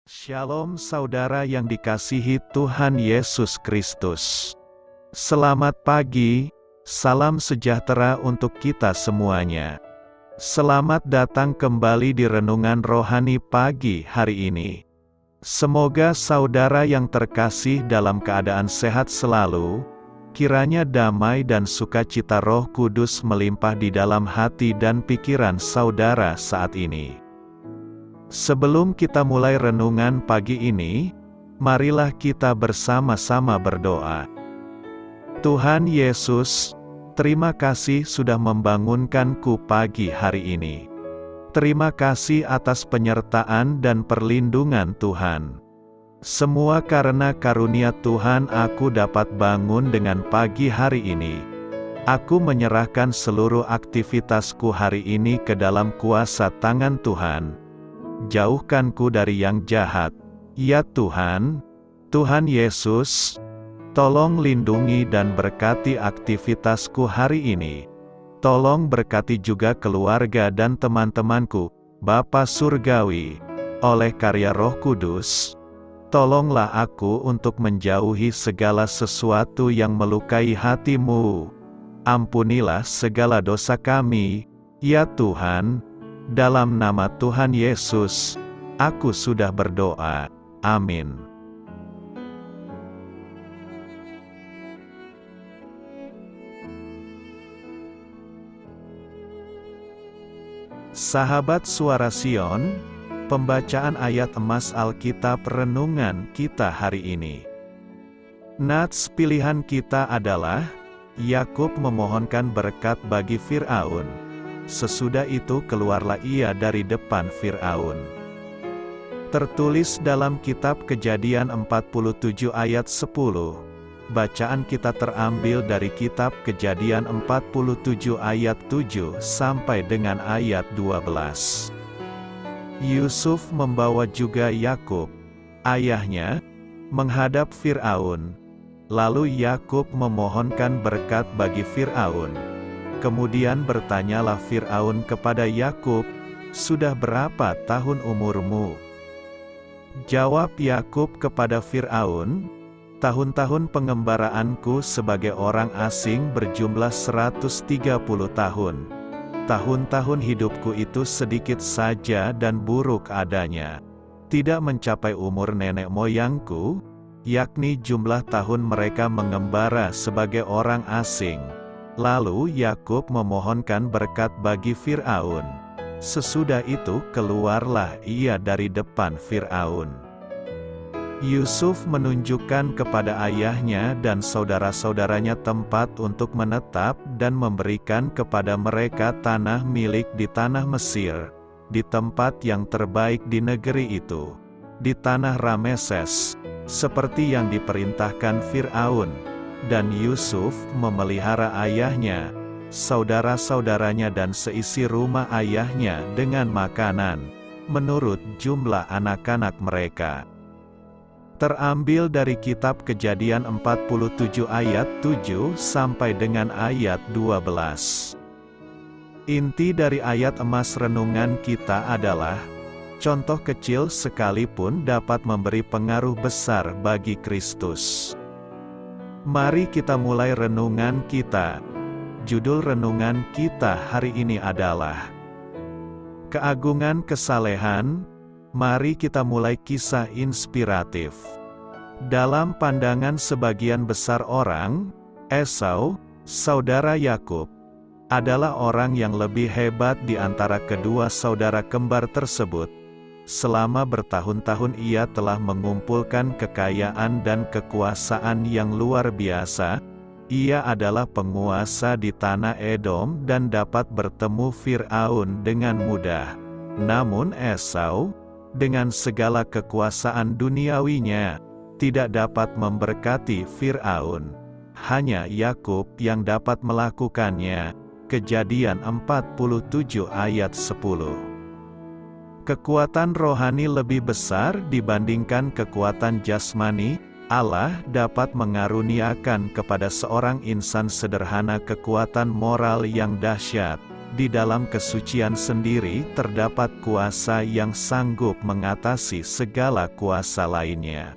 Shalom saudara yang dikasihi Tuhan Yesus Kristus. Selamat pagi, salam sejahtera untuk kita semuanya. Selamat datang kembali di Renungan Rohani pagi hari ini. Semoga saudara yang terkasih dalam keadaan sehat selalu, kiranya damai dan sukacita Roh Kudus melimpah di dalam hati dan pikiran saudara saat ini. Sebelum kita mulai renungan pagi ini, marilah kita bersama-sama berdoa. Tuhan Yesus, terima kasih sudah membangunkanku pagi hari ini. Terima kasih atas penyertaan dan perlindungan Tuhan. Semua karena karunia Tuhan aku dapat bangun dengan pagi hari ini. Aku menyerahkan seluruh aktivitasku hari ini ke dalam kuasa tangan Tuhan. Jauhkanku dari yang jahat, ya Tuhan. Tuhan Yesus, tolong lindungi dan berkati aktivitasku hari ini. Tolong berkati juga keluarga dan teman-temanku, Bapa Surgawi, oleh karya Roh Kudus. Tolonglah aku untuk menjauhi segala sesuatu yang melukai hati-Mu. Ampunilah segala dosa kami, ya Tuhan. Dalam nama Tuhan Yesus, aku sudah berdoa. Amin. Sahabat Suara Sion, pembacaan ayat emas Alkitab renungan kita hari ini. Nats pilihan kita adalah, Yakub memohonkan berkat bagi Firaun. Sesudah itu keluarlah ia dari depan Firaun. Tertulis dalam kitab Kejadian 47 ayat 10. Bacaan kita terambil dari kitab Kejadian 47 ayat 7 sampai dengan ayat 12. Yusuf membawa juga Yakub, ayahnya, menghadap Firaun. Lalu Yakub memohonkan berkat bagi Firaun. Kemudian bertanyalah Firaun kepada Yakub, "Sudah berapa tahun umurmu?" Jawab Yakub kepada Firaun, "Tahun-tahun pengembaraanku sebagai orang asing berjumlah 130 tahun. Tahun-tahun hidupku itu sedikit saja dan buruk adanya. Tidak mencapai umur nenek moyangku, yakni jumlah tahun mereka mengembara sebagai orang asing." Lalu Yakub memohonkan berkat bagi Firaun. Sesudah itu keluarlah ia dari depan Firaun. Yusuf menunjukkan kepada ayahnya dan saudara-saudaranya tempat untuk menetap dan memberikan kepada mereka tanah milik di tanah Mesir, di tempat yang terbaik di negeri itu, di tanah Rameses, seperti yang diperintahkan Firaun. Dan Yusuf memelihara ayahnya, saudara-saudaranya dan seisi rumah ayahnya dengan makanan, menurut jumlah anak-anak mereka. Terambil dari kitab Kejadian 47 ayat 7 sampai dengan ayat 12. Inti dari ayat emas renungan kita adalah, contoh kecil sekalipun dapat memberi pengaruh besar bagi Kristus. Mari kita mulai renungan kita. Judul renungan kita hari ini adalah Keagungan Kesalehan. Mari kita mulai kisah inspiratif. Dalam pandangan sebagian besar orang, Esau, saudara Yakub, adalah orang yang lebih hebat di antara kedua saudara kembar tersebut. Selama bertahun-tahun ia telah mengumpulkan kekayaan dan kekuasaan yang luar biasa. Ia adalah penguasa di tanah Edom dan dapat bertemu Firaun dengan mudah. Namun Esau, dengan segala kekuasaan duniawinya, tidak dapat memberkati Firaun. Hanya Yakub yang dapat melakukannya. Kejadian 47 ayat 10. Kekuatan rohani lebih besar dibandingkan kekuatan jasmani. Allah dapat mengaruniakan kepada seorang insan sederhana kekuatan moral yang dahsyat. Di dalam kesucian sendiri terdapat kuasa yang sanggup mengatasi segala kuasa lainnya.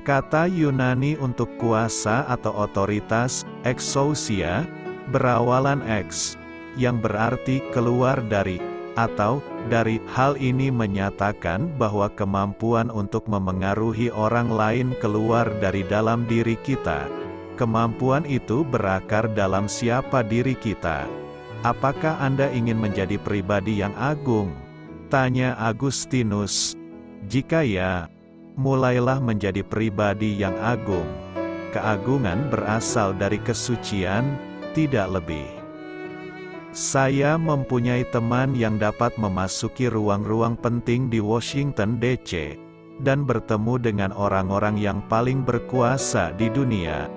Kata Yunani untuk kuasa atau otoritas, exousia, berawalan ex, yang berarti keluar dari, atau dari. Hal ini menyatakan bahwa kemampuan untuk memengaruhi orang lain keluar dari dalam diri kita. Kemampuan itu berakar dalam siapa diri kita. Apakah Anda ingin menjadi pribadi yang agung? Tanya Agustinus. Jika ya, mulailah menjadi pribadi yang agung. Keagungan berasal dari kesucian, tidak lebih. Saya mempunyai teman yang dapat memasuki ruang-ruang penting di Washington, D.C., dan bertemu dengan orang-orang yang paling berkuasa di dunia.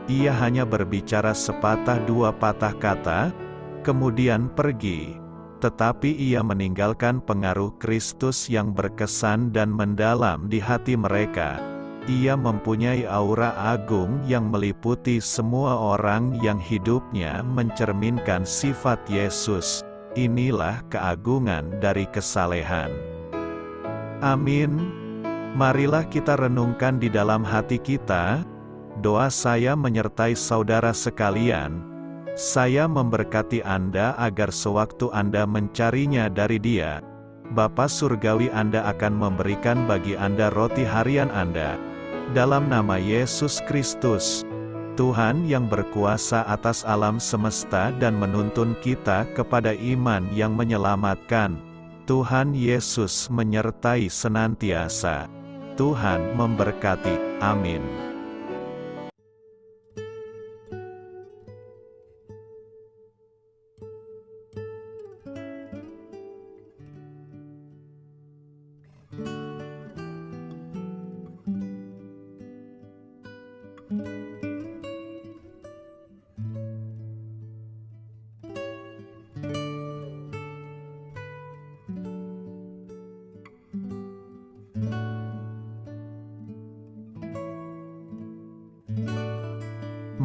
Ia hanya berbicara sepatah dua patah kata, kemudian pergi. Tetapi ia meninggalkan pengaruh Kristus yang berkesan dan mendalam di hati mereka. Ia mempunyai aura agung yang meliputi semua orang yang hidupnya mencerminkan sifat Yesus. Inilah keagungan dari kesalehan. Amin. Marilah kita renungkan di dalam hati kita. Doa saya menyertai saudara sekalian. Saya memberkati Anda agar sewaktu Anda mencarinya dari Dia, Bapa Surgawi Anda akan memberikan bagi Anda roti harian Anda. Dalam nama Yesus Kristus, Tuhan yang berkuasa atas alam semesta dan menuntun kita kepada iman yang menyelamatkan, Tuhan Yesus menyertai senantiasa. Tuhan memberkati. Amin.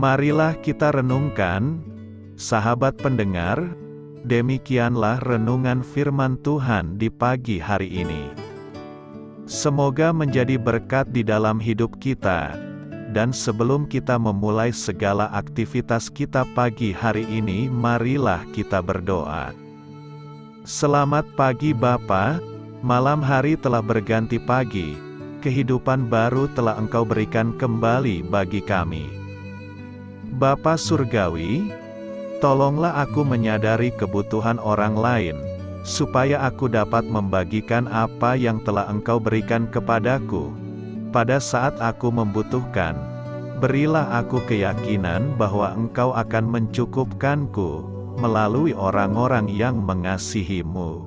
Marilah kita renungkan, sahabat pendengar, demikianlah renungan firman Tuhan di pagi hari ini. Semoga menjadi berkat di dalam hidup kita, dan sebelum kita memulai segala aktivitas kita pagi hari ini, marilah kita berdoa. Selamat pagi Bapa, malam hari telah berganti pagi, kehidupan baru telah Engkau berikan kembali bagi kami. Bapa Surgawi, tolonglah aku menyadari kebutuhan orang lain, supaya aku dapat membagikan apa yang telah Engkau berikan kepadaku. Pada saat aku membutuhkan, berilah aku keyakinan bahwa Engkau akan mencukupkanku, melalui orang-orang yang mengasihi-Mu.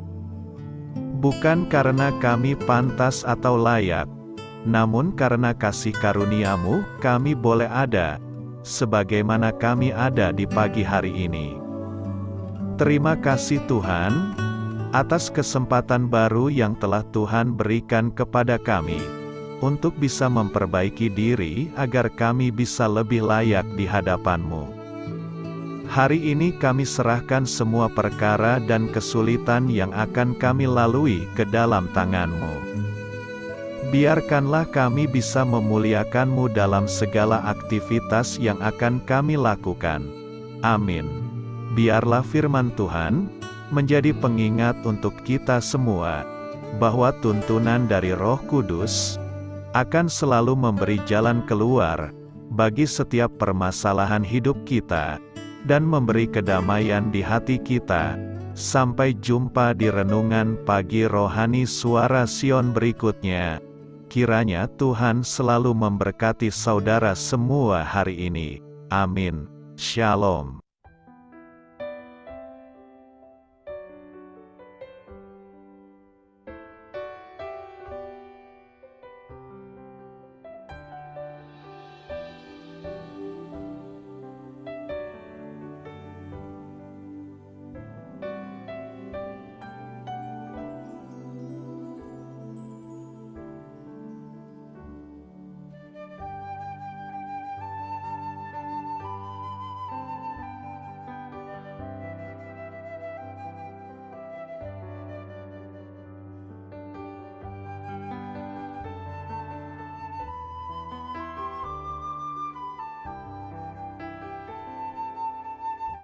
Bukan karena kami pantas atau layak, namun karena kasih karunia-Mu, kami boleh ada, sebagaimana kami ada di pagi hari ini. Terima kasih Tuhan, atas kesempatan baru yang telah Tuhan berikan kepada kami, untuk bisa memperbaiki diri agar kami bisa lebih layak di hadapan-Mu. Hari ini kami serahkan semua perkara dan kesulitan yang akan kami lalui ke dalam tangan-Mu. Biarkanlah kami bisa memuliakan-Mu dalam segala aktivitas yang akan kami lakukan. Amin. Biarlah firman Tuhan menjadi pengingat untuk kita semua, bahwa tuntunan dari Roh Kudus akan selalu memberi jalan keluar bagi setiap permasalahan hidup kita, dan memberi kedamaian di hati kita. Sampai jumpa di renungan pagi rohani Suara Sion berikutnya. Kiranya Tuhan selalu memberkati saudara semua hari ini. Amin. Shalom.